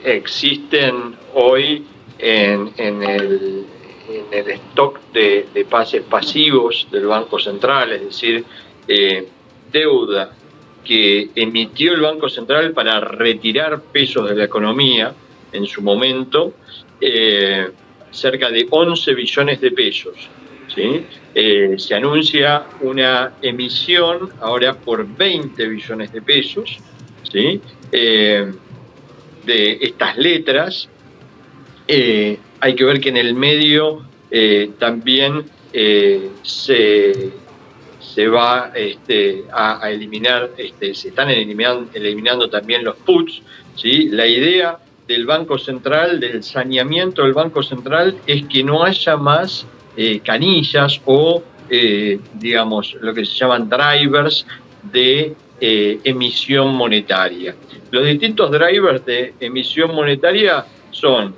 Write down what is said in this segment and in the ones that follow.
existen hoy en el stock de pases pasivos del Banco Central, es decir, deuda que emitió el Banco Central para retirar pesos de la economía en su momento, cerca de 11 billones de pesos. ¿Sí? Se anuncia una emisión ahora por 20 billones de pesos, ¿sí? De estas letras. Hay que ver que en el medio también se va a eliminar, se están eliminando también los puts, ¿sí? La idea del Banco Central, del saneamiento del Banco Central, es que no haya más canillas o, digamos, lo que se llaman drivers de emisión monetaria. Los distintos drivers de emisión monetaria son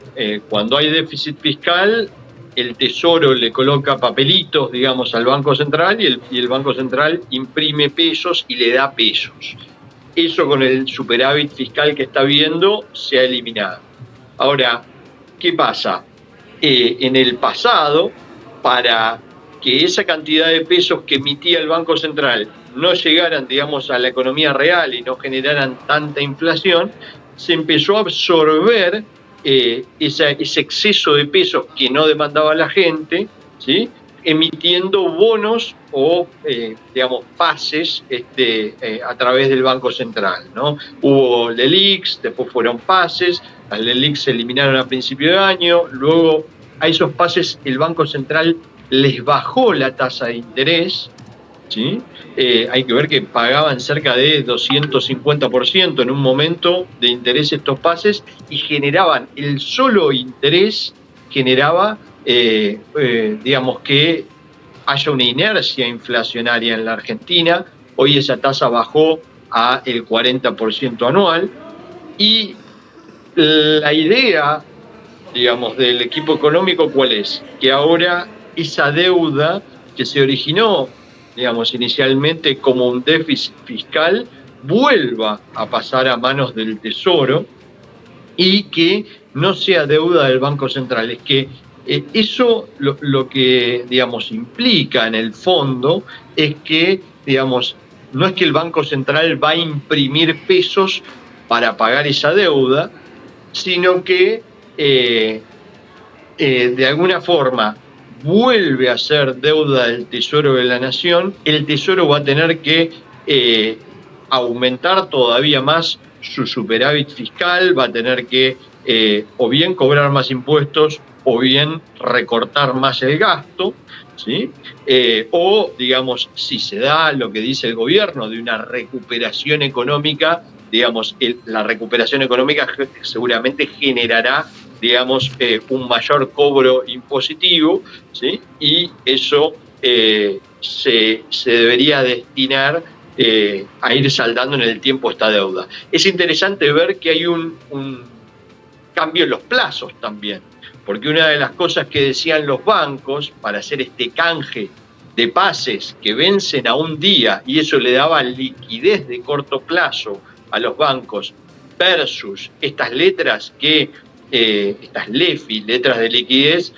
cuando hay déficit fiscal, el Tesoro le coloca papelitos, digamos, al Banco Central y el Banco Central imprime pesos y le da pesos. Eso con el superávit fiscal que está viendo se ha eliminado. Ahora, ¿qué pasa? En el pasado, para que esa cantidad de pesos que emitía el Banco Central no llegaran, digamos, a la economía real y no generaran tanta inflación, se empezó a absorber ese exceso de pesos que no demandaba la gente, ¿sí? Emitiendo bonos o, digamos, pases a través del Banco Central, ¿no? Hubo LELIQs, después fueron pases, las LELIQs se eliminaron a principio de año, luego a esos pases el Banco Central les bajó la tasa de interés, ¿sí? Hay que ver que pagaban cerca de 250% en un momento de interés estos pases y generaban, el solo interés generaba, digamos, que haya una inercia inflacionaria en la Argentina. Hoy esa tasa bajó a el 40% anual y la idea, digamos, del equipo económico, ¿cuál es? Que ahora esa deuda que se originó, digamos, inicialmente como un déficit fiscal, vuelva a pasar a manos del Tesoro y que no sea deuda del Banco Central. Es que eso lo que, digamos, implica en el fondo es que, digamos, no es que el Banco Central va a imprimir pesos para pagar esa deuda, sino que de alguna forma vuelve a ser deuda del Tesoro de la Nación. El Tesoro va a tener que aumentar todavía más su superávit fiscal, va a tener que o bien cobrar más impuestos o bien recortar más el gasto, ¿sí? O, digamos, si se da lo que dice el gobierno de una recuperación económica, digamos, la recuperación económica seguramente generará, digamos, un mayor cobro impositivo, ¿sí? Y eso se debería destinar a ir saldando en el tiempo esta deuda. Es interesante ver que hay un cambio en los plazos también, porque una de las cosas que decían los bancos para hacer este canje de pases que vencen a un día y eso le daba liquidez de corto plazo a los bancos versus estas letras que, estas LEFI, letras de liquidez,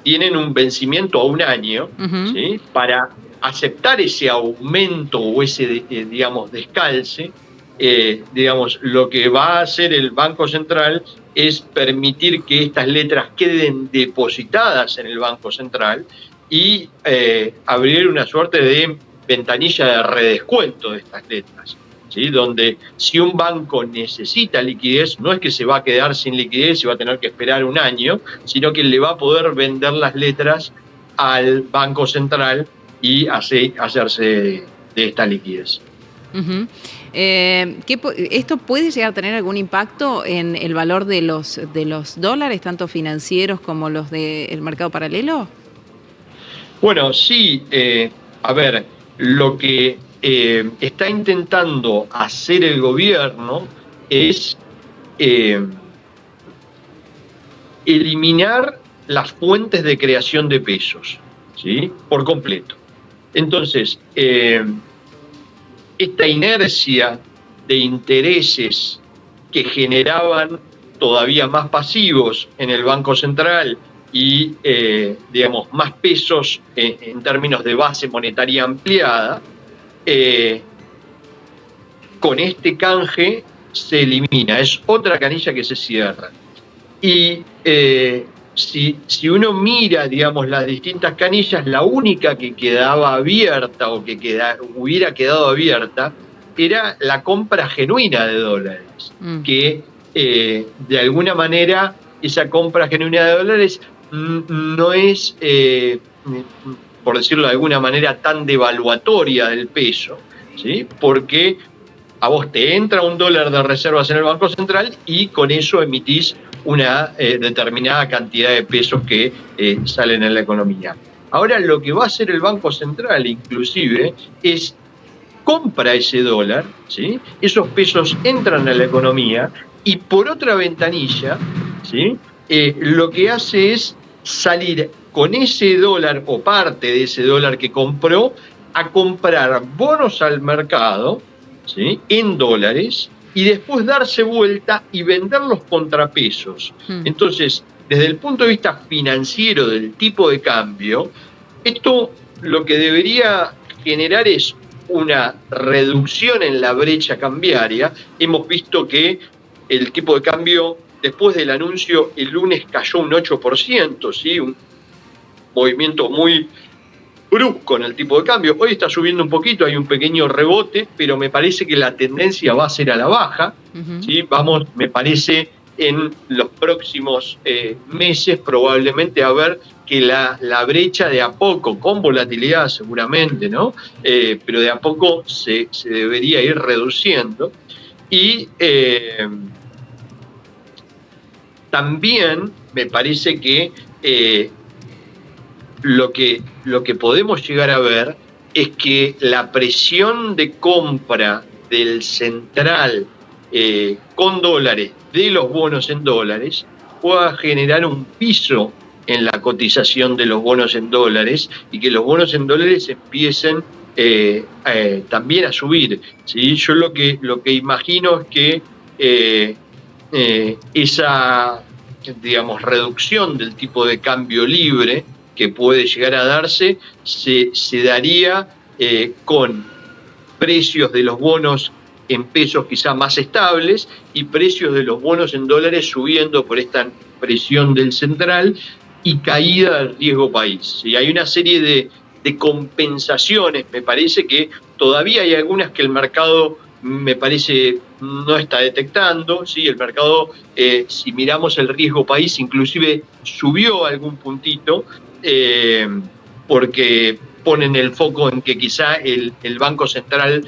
tienen un vencimiento a un año, ¿sí? Para aceptar ese aumento o ese, digamos, descalce, digamos, lo que va a hacer el Banco Central es permitir que estas letras queden depositadas en el Banco Central y abrir una suerte de ventanilla de redescuento de estas letras, ¿sí? Donde si un banco necesita liquidez, no es que se va a quedar sin liquidez y va a tener que esperar un año, sino que le va a poder vender las letras al Banco Central y hacerse de esta liquidez. ¿Esto puede llegar a tener algún impacto en el valor de los dólares, tanto financieros como los del mercado paralelo? Bueno, sí, a ver, lo que está intentando hacer el gobierno es eliminar las fuentes de creación de pesos, ¿sí? Por completo. Entonces, esta inercia de intereses que generaban todavía más pasivos en el Banco Central y, digamos, más pesos en términos de base monetaria ampliada, con este canje se elimina, es otra canilla que se cierra. Y si uno mira, digamos, las distintas canillas, la única que quedaba abierta o que hubiera quedado abierta era la compra genuina de dólares, que de alguna manera esa compra genuina de dólares no es, por decirlo de alguna manera, tan devaluatoria del peso, ¿sí? Porque a vos te entra un dólar de reservas en el Banco Central y con eso emitís una determinada cantidad de pesos que salen en la economía. Ahora lo que va a hacer el Banco Central inclusive es compra ese dólar, ¿sí? Esos pesos entran a la economía y por otra ventanilla, ¿sí? Lo que hace es salir con ese dólar o parte de ese dólar que compró a comprar bonos al mercado, ¿sí? En dólares, y después darse vuelta y vender los contrapesos. Entonces, desde el punto de vista financiero del tipo de cambio, esto lo que debería generar es una reducción en la brecha cambiaria. Hemos visto que el tipo de cambio, después del anuncio, el lunes cayó un 8%, ¿sí? Un movimiento muy brusco en el tipo de cambio. Hoy está subiendo un poquito, hay un pequeño rebote, pero me parece que la tendencia va a ser a la baja. ¿Sí? Vamos, me parece, en los próximos meses probablemente a ver que la brecha de a poco, con volatilidad seguramente, ¿no? Pero de a poco se debería ir reduciendo. Y también me parece que lo que podemos llegar a ver es que la presión de compra del central con dólares, de los bonos en dólares, pueda generar un piso en la cotización de los bonos en dólares y que los bonos en dólares empiecen también a subir, ¿sí? Yo lo que imagino es que esa, digamos, reducción del tipo de cambio libre que puede llegar a darse, se daría con precios de los bonos en pesos quizá más estables y precios de los bonos en dólares subiendo por esta presión del central y caída del riesgo país. Y hay una serie de compensaciones, me parece que todavía hay algunas que el mercado, me parece, no está detectando, ¿sí? El mercado, si miramos el riesgo país, inclusive subió algún puntito, porque ponen el foco en que quizá el Banco Central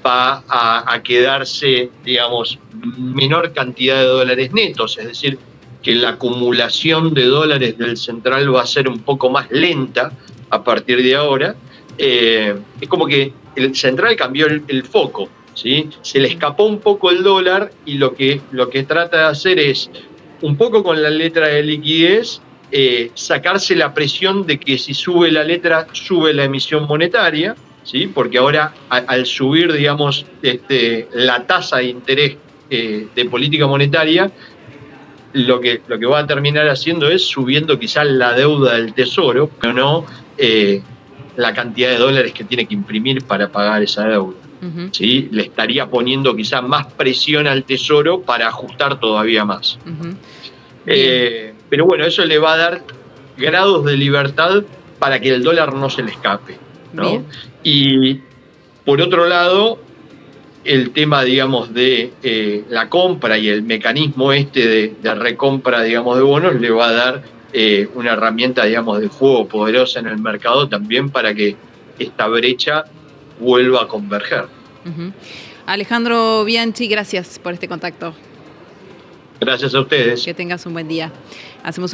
va a quedarse, digamos, menor cantidad de dólares netos, es decir, que la acumulación de dólares del central va a ser un poco más lenta a partir de ahora. Es como que el central cambió el foco, ¿sí? Se le escapó un poco el dólar y lo que trata de hacer es, un poco con la letra de liquidez, sacarse la presión de que si sube la letra, sube la emisión monetaria, ¿sí? Porque ahora al subir, digamos, la tasa de interés de política monetaria, lo que va a terminar haciendo es subiendo quizás la deuda del tesoro, pero no la cantidad de dólares que tiene que imprimir para pagar esa deuda. ¿Sí? Le estaría poniendo quizás más presión al tesoro para ajustar todavía más. Pero bueno, eso le va a dar grados de libertad para que el dólar no se le escape, ¿no? Y por otro lado, el tema, digamos, de la compra y el mecanismo de recompra, digamos, de bonos le va a dar una herramienta, digamos, de fuego poderosa en el mercado también para que esta brecha vuelva a converger. Alejandro Bianchi, gracias por este contacto. Gracias a ustedes. Que tengas un buen día. Hacemos